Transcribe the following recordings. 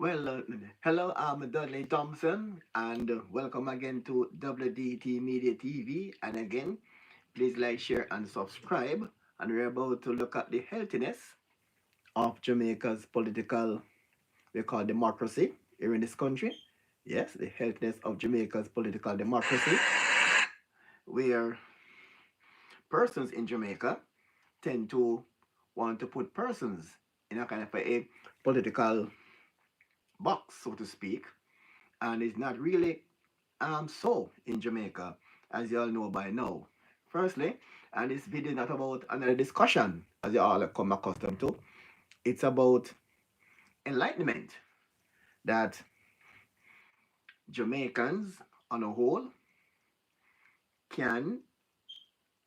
Well, hello, I'm Dudley Thompson, and welcome again to WDT Media TV. And again, please like, share, and subscribe. And we're about to look at the healthiness of Jamaica's political, we call democracy here in this country. Yes, the healthiness of Jamaica's political democracy, where persons in Jamaica tend to want to put persons in a kind of a political box, so to speak, and it's not really so in Jamaica, as you all know by now. Firstly, and this video is not about another discussion, as you all have come accustomed to. It's about enlightenment that Jamaicans on a whole can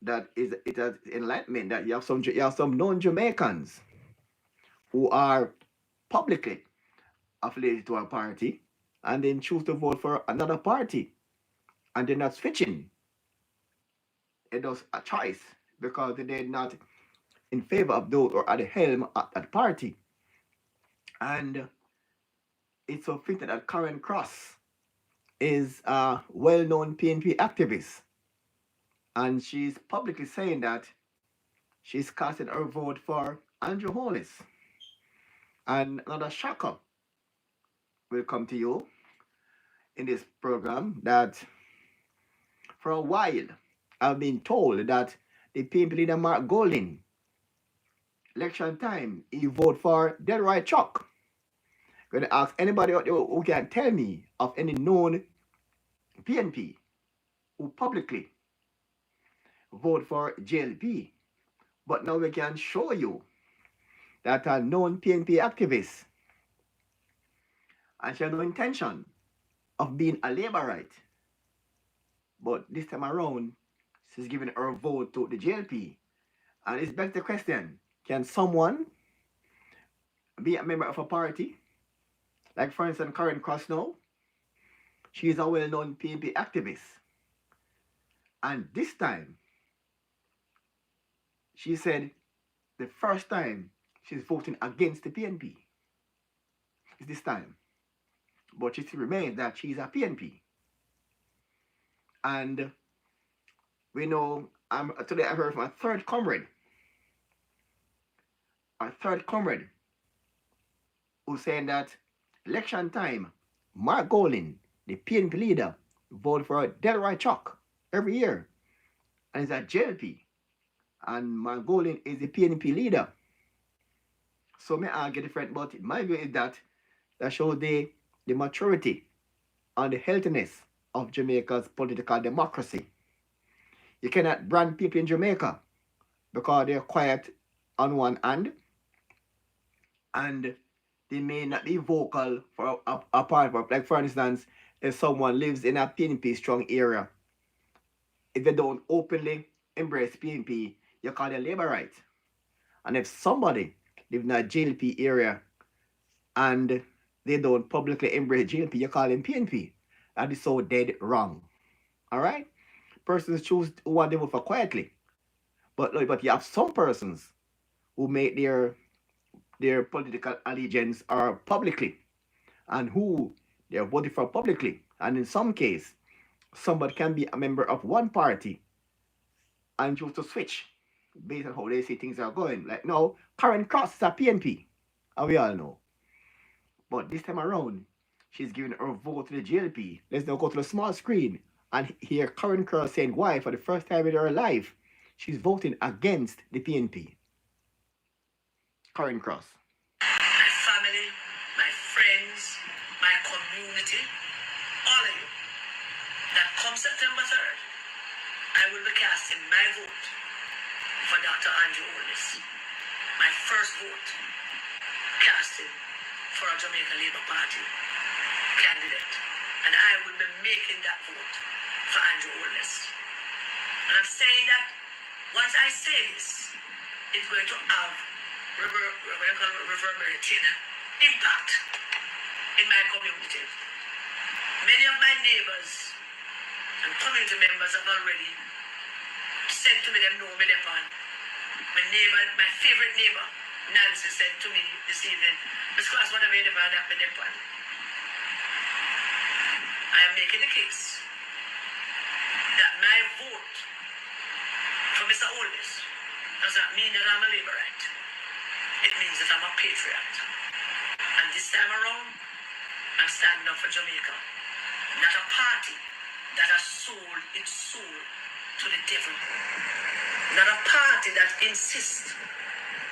that is it has enlightenment that you have some known Jamaicans who are publicly affiliated to a party and then choose to vote for another party and they're not switching. It was a choice because they're not in favor of those or at the helm at that party. And it's so fitting that Karen Cross is a well-known PNP activist. And she's publicly saying that she's casting her vote for Andrew Holness. And another shocker will come to you in this program that for a while I've been told that the PNP leader Mark Golding, election time, he voted for Delroy Chuck. I'm going to ask anybody out there who can tell me of any known PNP who publicly vote for JLP. But now we can show you that a known PNP activist and she had no intention of being a Labourite. But this time around, she's giving her vote to the JLP. And it's back to the question, can someone be a member of a party? Like for instance, Karen Cross now, she is a well-known PNP activist. And this time, she said the first time she's voting against the PNP is this time. But she still remains that she's a PNP. And we know, today I heard from a third comrade, who's saying that election time, Mark Golding, the PNP leader, voted for Delroy Chuck every year. And he's a JLP. And Mark Golding is the PNP leader. So may I argue different, but my view is that shows the maturity and the healthiness of Jamaica's political democracy. You cannot brand people in Jamaica because they're quiet on one hand and they may not be vocal for a part of, like for instance, if someone lives in a PNP strong area, if they don't openly embrace PNP, you call them Labourite. And if somebody lives in a JLP area and they don't publicly embrace JLP, you call them PNP. That is so dead wrong. All right? Persons choose what they vote for quietly. But you have some persons who make their political allegiance are publicly and who they are voting for publicly. And in some case, somebody can be a member of one party and choose to switch based on how they see things are going. Like now, Karen Cross is a PNP, and we all know. But this time around, she's giving her vote to the JLP. Let's now go to the small screen and hear Karen Cross saying why, for the first time in her life, she's voting against the PNP. Karen Cross. My family, my friends, my community, all of you, that come September 3rd, I will be casting my vote for Dr. Andrew Holness. My first vote casting for a Jamaica Labour Party candidate. And I will be making that vote for Andrew Holness. And I'm saying that once I say this, it's going to have reverberating impact in my community. Many of my neighbors and community members have already said to me, them know me, my neighbor, my favorite neighbor, Nancy said to me this evening, Miss Cross, what have you ever happened in Pan? I am making the case that my vote for Mr. Holness does not mean that I'm a Labourite. It means that I'm a patriot. And this time around, I'm standing up for Jamaica. Not a party that has sold its soul to the devil. Not a party that insists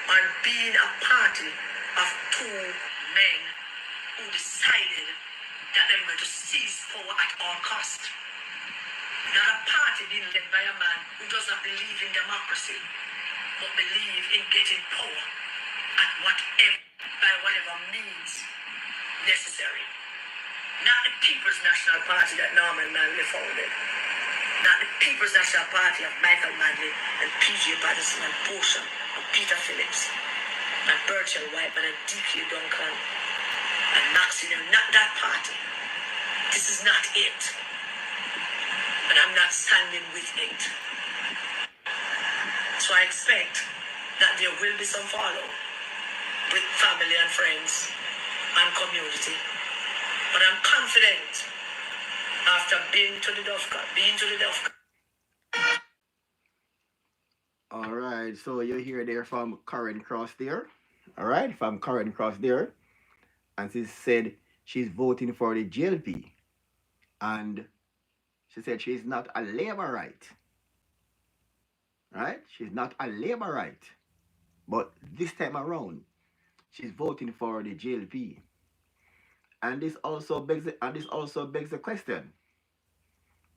on being a party of two men who decided that they were going to seize power at all cost. Not a party being led by a man who does not believe in democracy, but believe in getting power at whatever means necessary. Not the People's National Party that Norman Manley founded. Not the People's National Party of Michael Manley and P.J. Patterson and Portia and Peter Phillips and Burchell Whiteman and D.K. Duncan and Maxine. Not that party. This is not it. And I'm not standing with it. So I expect that there will be some follow with family and friends and community. But I'm confident after being to the Dovka. All right, so you hear there from Karen Cross there. All right, from Karen Cross there. And she said she's voting for the JLP. And she said she's not a Labourite. Right? She's not a Labourite. But this time around, she's voting for the JLP. And this also begs the question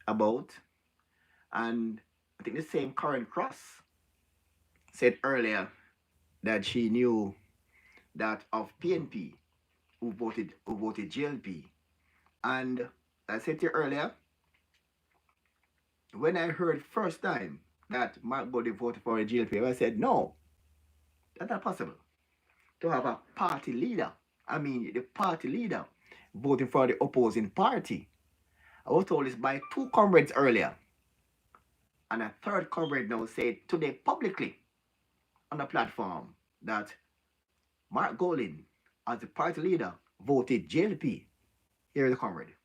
about, and I think the same Karen Cross said earlier that she knew that of PNP who voted JLP. And I said to you earlier, when I heard first time that Mark Body voted for a JLP, I said, no, that's not possible. To have a party leader, the party leader voting for the opposing party. I was told this by two comrades earlier. And a third comrade now said today publicly on the platform that Mark Golin, as the party leader, voted JLP. Here is the comrade.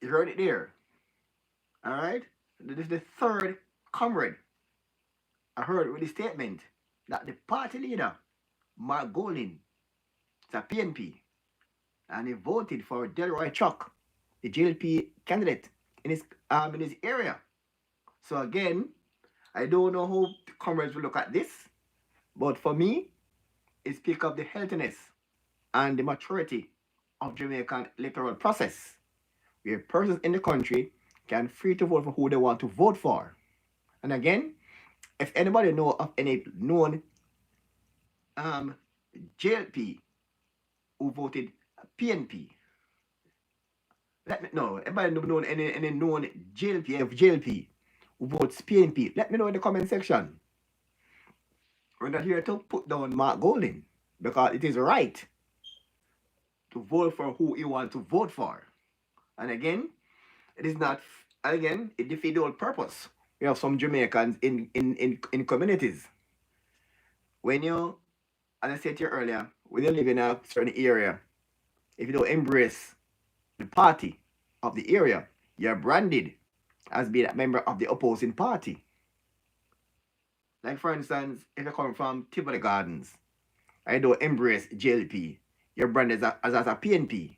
You heard it there. All right? This is the third comrade I heard with the statement that the party leader, Mark Golin, is a PNP, and he voted for Delroy Chuck, the JLP candidate in his area. So again, I don't know how the comrades will look at this, but for me, it speaks of the healthiness and the maturity of Jamaican electoral process, where persons in the country can free to vote for who they want to vote for. And again, if anybody know of any known um, JLP who voted PNP, let me know. Anybody know any known JLP who votes PNP? Let me know in the comment section. We're not here to put down Mark Golding because it is right to vote for who you want to vote for. And again, it is not, again, it defeats the whole purpose. We have some Jamaicans in communities. When you, as I said to you earlier, when you live in a certain area, if you don't embrace the party of the area, you're branded as being a member of the opposing party. Like for instance, if you come from Tivoli Gardens, I don't embrace JLP, you're branded as a PNP.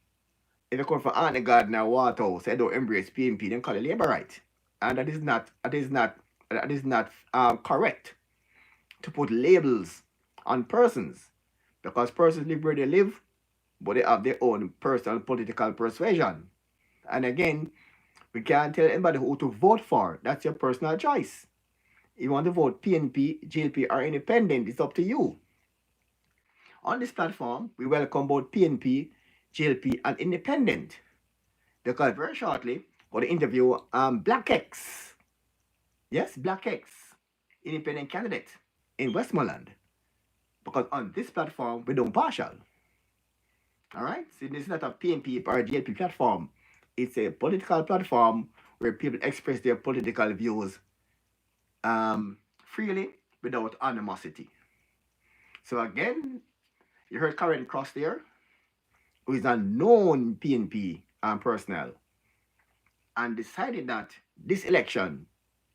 If you come from Anna Gardner Waterhouse, I don't embrace PNP, then call it labor right. And that is not correct to put labels on persons, because persons live where they live, but they have their own personal political persuasion. And again, we can't tell anybody who to vote for. That's your personal choice. If you want to vote PNP, JLP, or independent, it's up to you. On this platform, we welcome both PNP, JLP, and independent, because very shortly we're going to interview Black X. Yes, Black X, independent candidate in Westmoreland. Because on this platform, we don't partial. All right? So this is not a PNP or a JLP platform. It's a political platform where people express their political views freely without animosity. So again, you heard Karen Cross there, who is a known PNP personnel, and decided that this election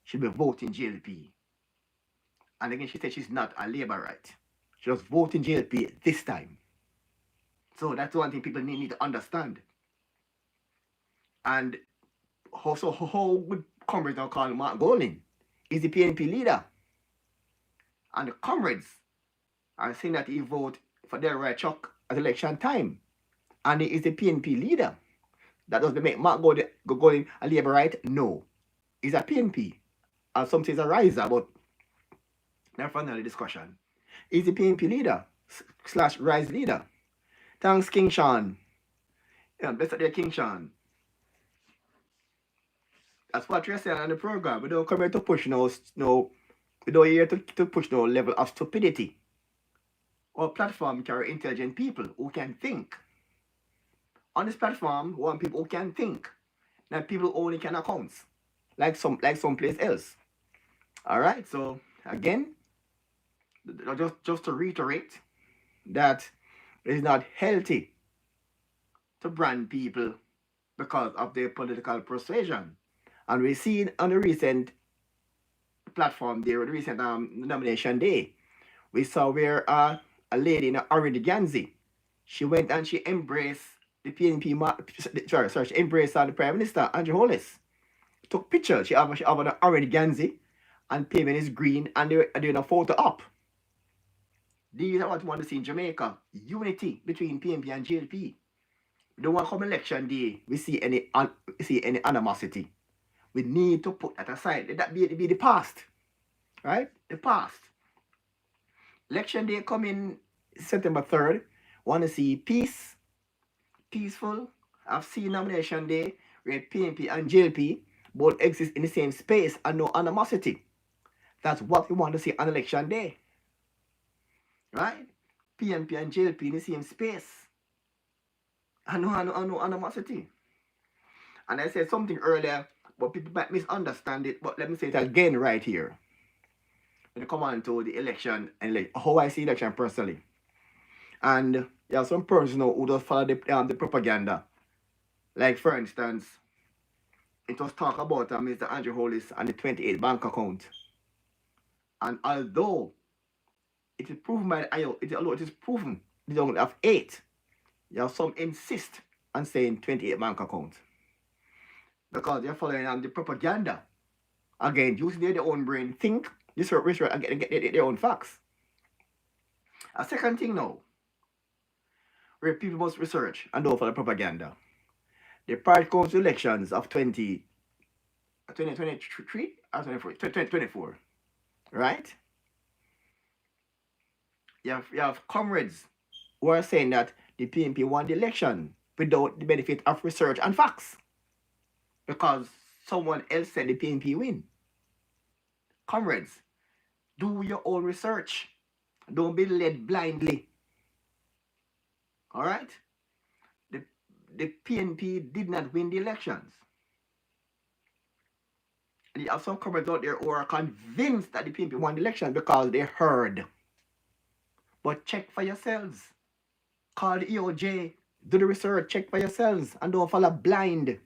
should be voting JLP. And again, she said she's not a laborite. She was voting JLP this time. So that's one thing people need to understand. And also, how would comrades now call Mark Golding? He's the PNP leader. And the comrades are saying that he vote for their right chuck at election time. And he is the PNP leader. That doesn't make Mark Golding a laborite? No. He's a PNP. As some say he's a riser, but that's for another discussion. He's the PNP leader / rise leader. Thanks, King Sean. Yeah, blessed day, King Sean. That's what you're saying on the program. We don't come here to push we don't here to push no level of stupidity. Our platform carry intelligent people who can think. On this platform, we want people who can think, not people who only can accounts, like someplace else. All right. So again, just to reiterate that it is not healthy to brand people because of their political persuasion. And we see on the recent platform there, the recent nomination day, we saw where a lady in Already Ganzi, she went and she embraced the PNP, she embraced the Prime Minister, Andrew Holness. Took pictures. She have an Already Ganzi, and pavement is green, and they're doing a photo up. These are what we want to see in Jamaica. Unity between PNP and JLP. We don't want come election day, we see any animosity. We need to put that aside. Let that be the past. Right? The past. Election day coming September 3rd. Want to see peace, peaceful. I've seen nomination day where PNP and JLP both exist in the same space and no animosity. That's what we want to see on election day. Right? PNP and JLP in the same space. And no animosity. And I said something earlier, but people might misunderstand it. But let me say it again right here. When you come on to the election and how I see election personally. And you have some persons who just follow the propaganda. Like for instance, it was talk about Mr. Andrew Holness and the 28 bank account. And although it is proven by the IO, it is proven they don't have 8. You have some insist on saying 28 bank accounts. Because they're following the propaganda. Again, using their own brain, think, research, and get their own facts. A second thing now, where people must research and don't follow propaganda. The party comes to elections of 20 2023 or 2024, right? You have comrades who are saying that the PNP won the election without the benefit of research and facts because someone else said the PNP win. Comrades, do your own research. Don't be led blindly. All right? The, the PNP did not win the elections. And you have some comrades out there who are convinced that the PNP won the election because they heard. But check for yourselves. Call the EOJ. Do the research. Check for yourselves. And don't follow blind.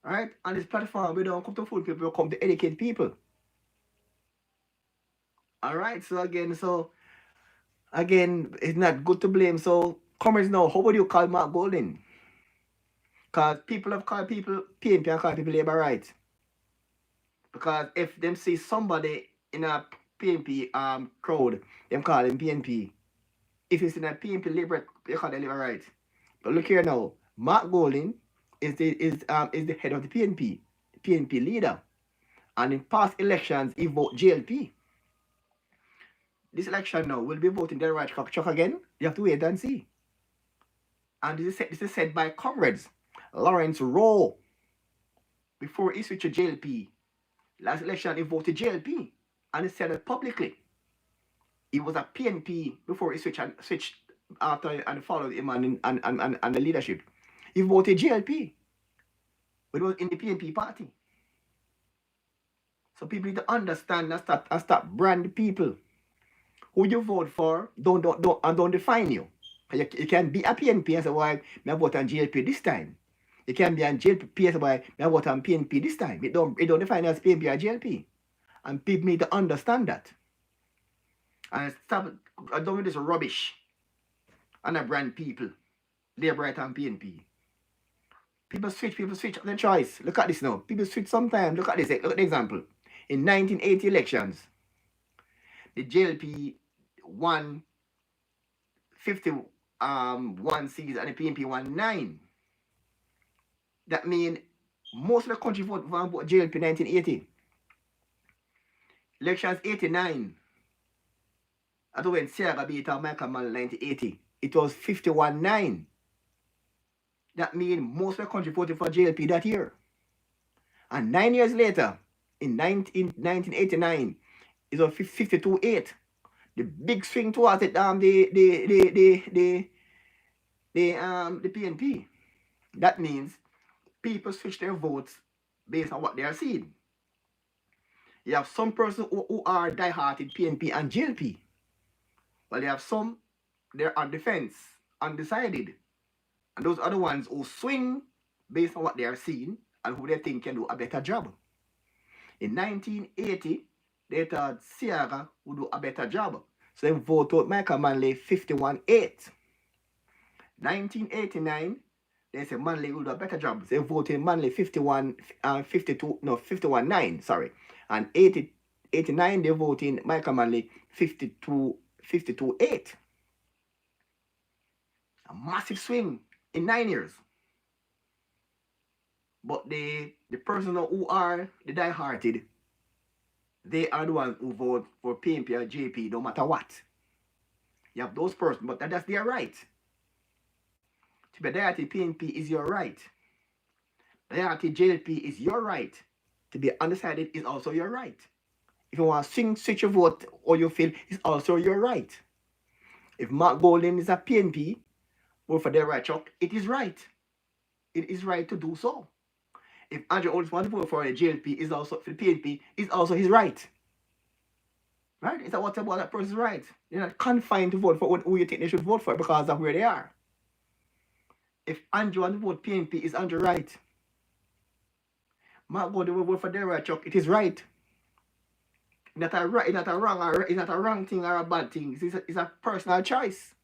All right? On this platform, we don't come to fool people. We come to educate people. All right? So again, it's not good to blame. So, comrades now, how would you call Mark Golding? Because people have called people PNP and called people labor right. Because if them see somebody in a PNP crowd, them call him PNP. If it's in a PNP labor, they call them labor right. But look here now, Mark Golding is the head of the PNP leader. And in past elections, he voted JLP. This election now will be voting the right chuck again. You have to wait and see. And this is said by comrades. Lawrence Rowe, before he switched to JLP. Last election, he voted JLP. And he said it publicly. He was a PNP before he switched after and followed him and the leadership. He voted JLP. But it was in the PNP party. So people need to understand and stop brand people. Who you vote for don't define you. You can be a PNP and say, why I vote on JLP this time. You can be on JLP and say, why I vote on PNP this time. It don't define you as PNP or JLP. And people need to understand that. And stop doing this rubbish. And I brand people. They're bright on PNP. People switch their choice. Look at this now. People switch sometimes. Look at this. Look at the example. In 1980 elections, the JLP won 51 seats and the PNP won 9. That means most of the country voted for JLP in 1980. Elections 89. I thought when Sierra beat out Michael Mann in 1980, it was 51-9. That means most of the country voted for JLP that year. And 9 years later, in 1989, it was 52-8. The big swing towards it, the PNP. That means people switch their votes based on what they are seeing. You have some persons who are die-hearted PNP and JLP. Well, you have some, they're on the fence, undecided. And those are the ones who swing based on what they are seeing and who they think can do a better job. In 1980, they thought Sierra would do a better job. So they voted out Michael Manley 51-8. 1989, they said Manley will do a better job. So they voted Manley 51-9, sorry. And 89, they voted Michael Manley 52-8. A massive swing in 9 years. But the persons who are the die-hearted, they are the ones who vote for PNP or JP no matter what. You have those persons, but that's their right. To be die-hearted PNP is your right. Die-hearted JLP is your right. To be undecided is also your right. If you want to switch your vote or you feel, it's also your right. If Mark Golding is a PNP, vote for the right chuck, it is right. It is right to do so. If Andrew Holness wants to vote for a JLP, is also for the PNP, is also his right. Right? It's about that person's right. They're not confined to vote for who you think they should vote for because of where they are. If Andrew wants to vote PNP, is Andrew right? Mark Golding will vote for the right chuck, it is right. It's not a wrong thing or a bad thing. It's a personal choice.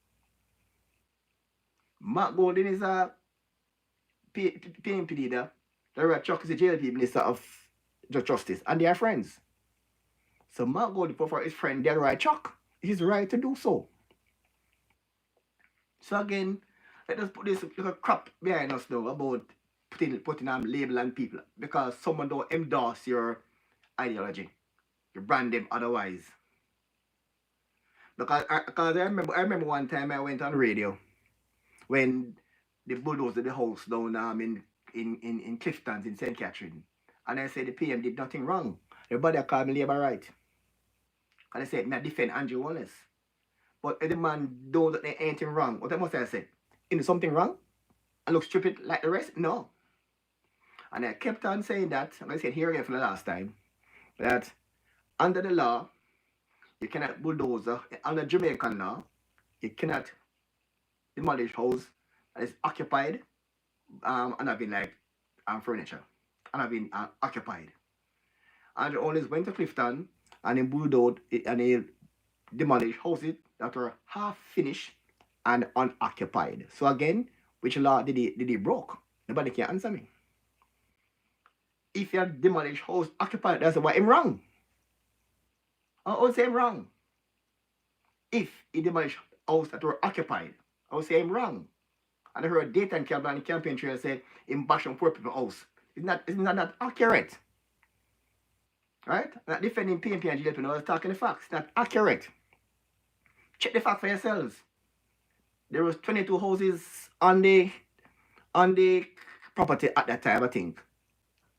Mark Golding is a PNP leader. The Chuck is the JLP Minister of Justice, and they are friends. So Mark Golding for his friend, the right Chuck. It is right to do so. So again, let us put this little crap behind us now about putting label on people because someone don't endorse your ideology. You brand them otherwise. Because I remember one time I went on radio when they bulldozed the house down in Clifton's in St. Catherine. And I said the PM did nothing wrong. Everybody called me labor right. And I said, I defend Andrew Holness. But if the man don't do anything wrong, what must I say? Is something wrong? I look stupid like the rest? No. And I kept on saying that, and I said here again for the last time, that under the law, you cannot bulldoze, under Jamaican law, you cannot demolish house that is occupied and having like furniture and having occupied. And they always went to Clifton and he bulldozed and he demolished houses that were half finished and unoccupied. So again, which law did he broke? Nobody can answer me. If you demolish house occupied, that's why I'm wrong. I would say I'm wrong. If he demolished house that were occupied, I would say I'm wrong. And I heard a daytime campaign trail say in bash on poor people's house. It's not that accurate. Right? I'm not defending PNP and JLP, I was talking the facts. It's not accurate. Check the facts for yourselves. There was 22 houses on the property at that time, I think.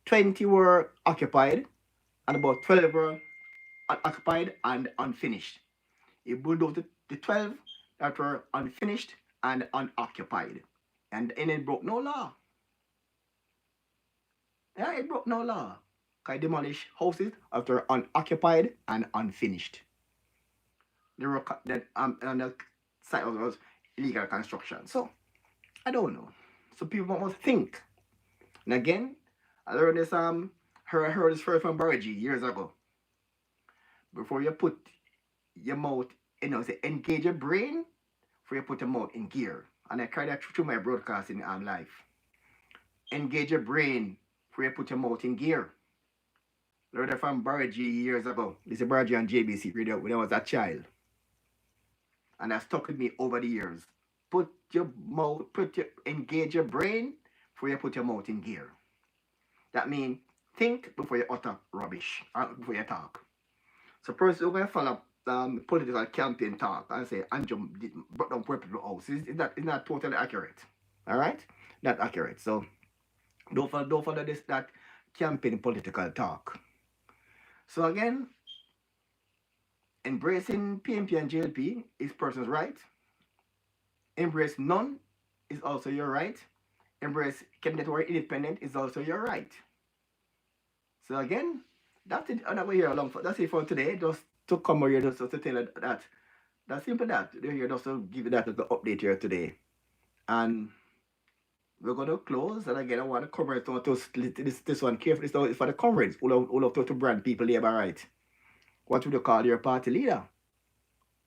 20 were occupied, and about 12 were unoccupied and unfinished. He bulldozed the 12 that were unfinished and unoccupied. And it broke no law. Yeah, it broke no law. Because it demolished houses that were unoccupied and unfinished. They were on the site was illegal construction. So, I don't know. So people must think. And again, I learned this heard this first from Barigi years ago. Before you put your mouth, say engage your brain before you put your mouth in gear. And I carry that through my broadcasting life. Engage your brain before you put your mouth in gear. Learned that from Barigi years ago. This is Barigi on JBC radio when I was a child. And that stuck with me over the years. Engage your brain before you put your mouth in gear. That means think before you utter rubbish, before you talk. So person who going to follow political campaign talk and say Andrew brought down poor people's house, is not totally accurate. All right, not accurate. So don't follow that campaign political talk. So again, embracing PNP and JLP is person's right. Embrace none is also your right. Embrace candidate or independent is also your right. So again, that's it. And we're here along for that's it for today. Just to come here just to tell you that. That's simple that. They're here just to give you that little update here today. And we're gonna close. And again, I want the comrades to split this one carefully. So it's for the comrades who love to brand people labor right. What would you call your party leader?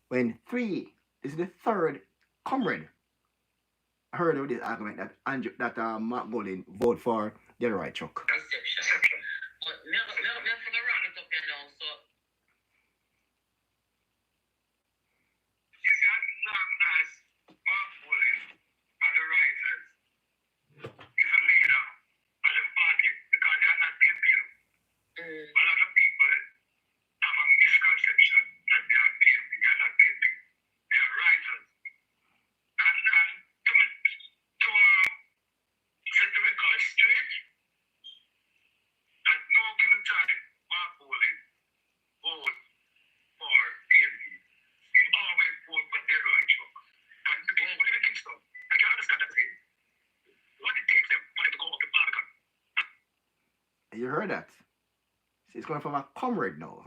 When this is the third comrade I heard of this argument that Mark Golin vote for the right truck. Exception. But never for the rocket up here now, so. You got long as Mark Golin and the Risers is a leader of the party because they are not PNP. A lot of people have a misconception that they are PNP. They are not PNP. They are Risers. And to set the record straight, at no given time, Mark Golin vote for PNP. He always vote for the right truck. And the people live in Kingston, I can understand that thing. What it takes them for them to go up the Barbican. You heard that? See, it's coming from a comrade now.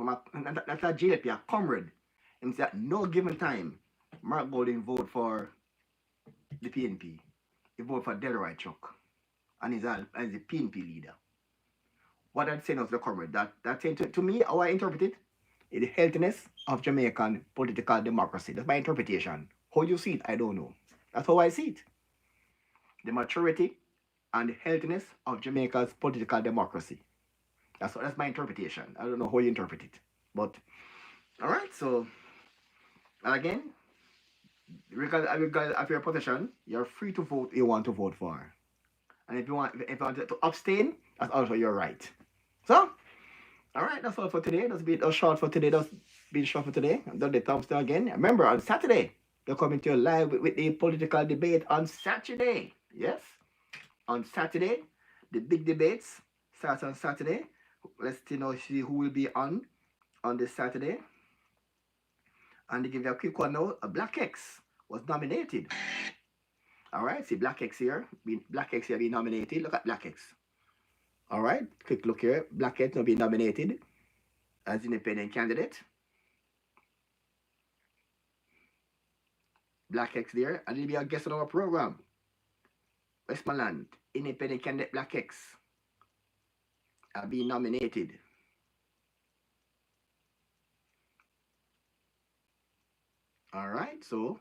That's a JLP, a comrade. And at no given time, Mark Golin vote for the PNP. He vote for Delroy Chuck. And he's the PNP leader. What I'd say now to the comrade, that saying to me, how I interpret it, is the healthiness of Jamaican political democracy. That's my interpretation. How you see it, I don't know. That's how I see it. The maturity and the healthiness of Jamaica's political democracy. That's my interpretation. I don't know how you interpret it. But, all right, so, and again, regardless of your position, you're free to vote you want to vote for. And if you want to abstain, that's also your right. So, all right, that's all for today. That's short for today. That's been short for today. I've done the thumbs down again. Remember, on Saturday, they're coming to you live with the political debate on Saturday. Yes, on Saturday, the big debates starts on Saturday. Let's see who will be on this Saturday. And to give you a quick one now, Black X was nominated. All right, see Black X here. Black X here being nominated. Look at Black X. All right, quick look here. Black X now being nominated as independent candidate. Black X there, and he'll be a guest on our program. Westmoreland, independent candidate Black X are being nominated. All right, so,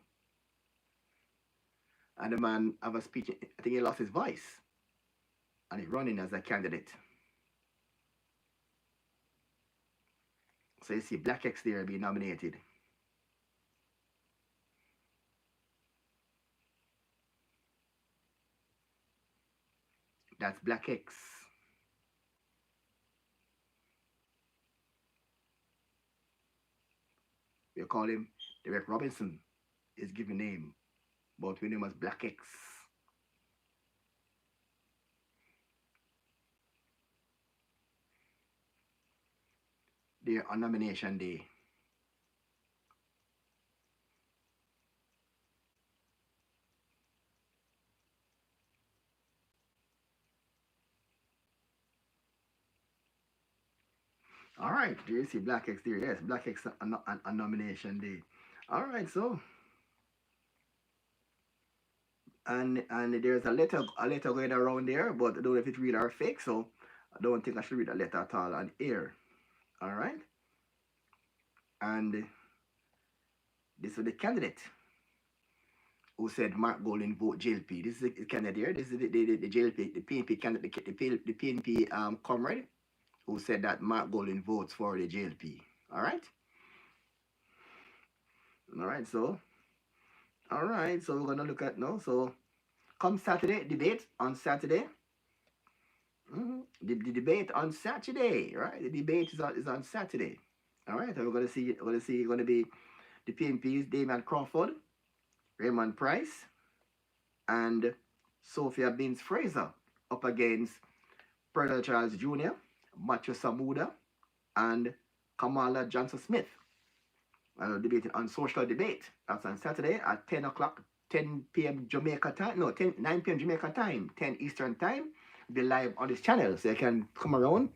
and the man have a speech. I think he lost his voice, and he's running as a candidate. So you see Black X there being nominated. That's Black X. We call him Derek Robinson, his given name, but we name as Black X. They're on nomination day. All right, do you see Black X there? Yes, Black X on nomination day. All right, so and there's a letter going around there, but I don't know if it's real or fake, so I don't think I should read a letter at all on air. All right, and this is the candidate who said Mark Golden vote JLP. This is the candidate here. This is the JLP, the PNP candidate, the PNP comrade who said that Mark Golden votes for the JLP. All right. All right. So we're gonna look at now. So come Saturday, debate on Saturday. The debate on Saturday, right? The debate is on Saturday. All right. So we're gonna see. Gonna be the PNP's Damian Crawford, Raymond Price, and Sophia Beans Fraser up against President Charles Jr., Matthew Samuda, and Kamala Johnson Smith. Debating on social debate. That's on Saturday at 10 o'clock, 10 p.m. Jamaica time. No, 9 p.m. Jamaica time, 10 Eastern time. Be live on this channel. So you can come around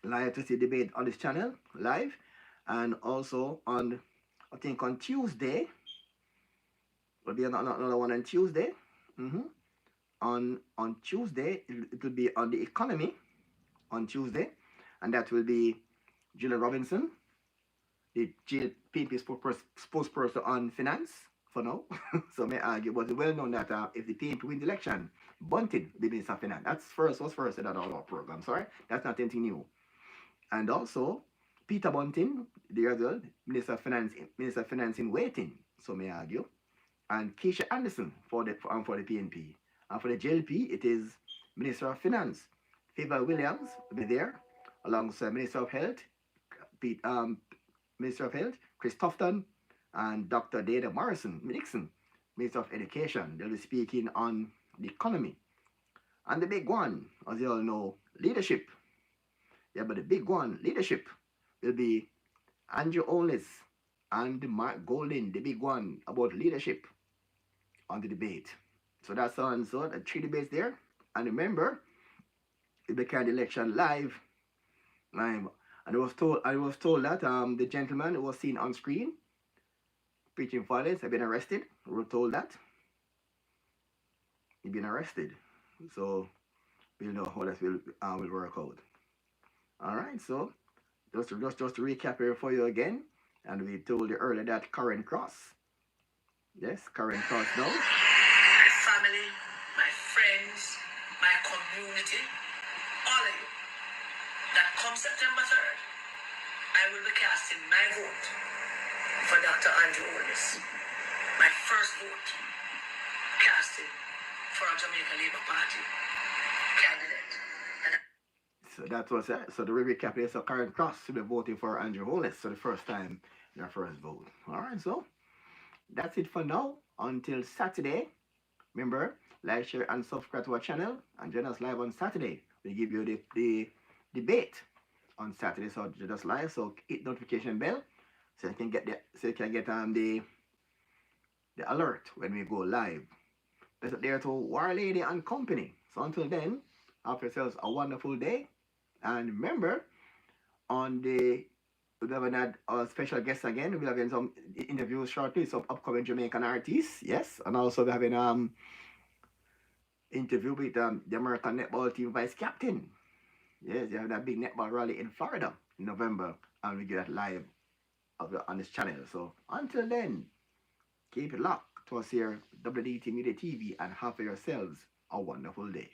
live to see debate on this channel live. And also on, I think on Tuesday, will be another one on Tuesday. On Tuesday, it will be on the economy on Tuesday. And that will be Julia Robinson, the PNP spokesperson on finance for now. So may argue, but it's well known that if the PNP wins the election, Bunting will be Minister of Finance. That's was first in all our programs, right? That's not anything new. And also, Peter Bunting, the other Minister of Finance in waiting, so may argue. And Keisha Anderson for the PNP. And for the JLP, it is Minister of Finance, Favor Williams will be there, alongside Minister of Health, Minister of Health, Chris Tufton, and Dr. Dana Nixon, Minister of Education. They'll be speaking on the economy. And the big one, as you all know, leadership. Yeah, but the big one, leadership, will be Andrew Holness and Mark Golden, the big one about leadership on the debate. So that's on, so the 3 debates there. And remember, it became the election live. And I was told that the gentleman who was seen on screen preaching violence had been arrested. We were told that he'd been arrested. So we'll know how that will work out. All right. So just to recap here for you again, and we told you earlier that Karen Cross. Yes, Karen Cross now. My family, my friends, my community, all of you, that come September 3rd, I will be casting my vote for Dr. Andrew Holness. My first vote casting for a Jamaica Labour Party candidate. And So that was it. So the recap is, so Karen Cross will be voting for Andrew Holness for the first time in her first vote. All right, so that's it for now. Until Saturday, remember, like, share, and subscribe to our channel, and join us live on Saturday. We give you the debate on Saturday, so join us live. So hit notification bell so you can get the alert when we go live. That's there to War Lady and Company. So until then, have yourselves a wonderful day. And remember, on the we have a special guest again. We'll be having some interviews shortly, some upcoming Jamaican artists, yes, and also we're having interview with the American netball team vice captain. Yes, they have that big netball rally in Florida in November, and we get that live on this channel. So until then, keep it locked to us here, WDT Media TV, and have for yourselves a wonderful day.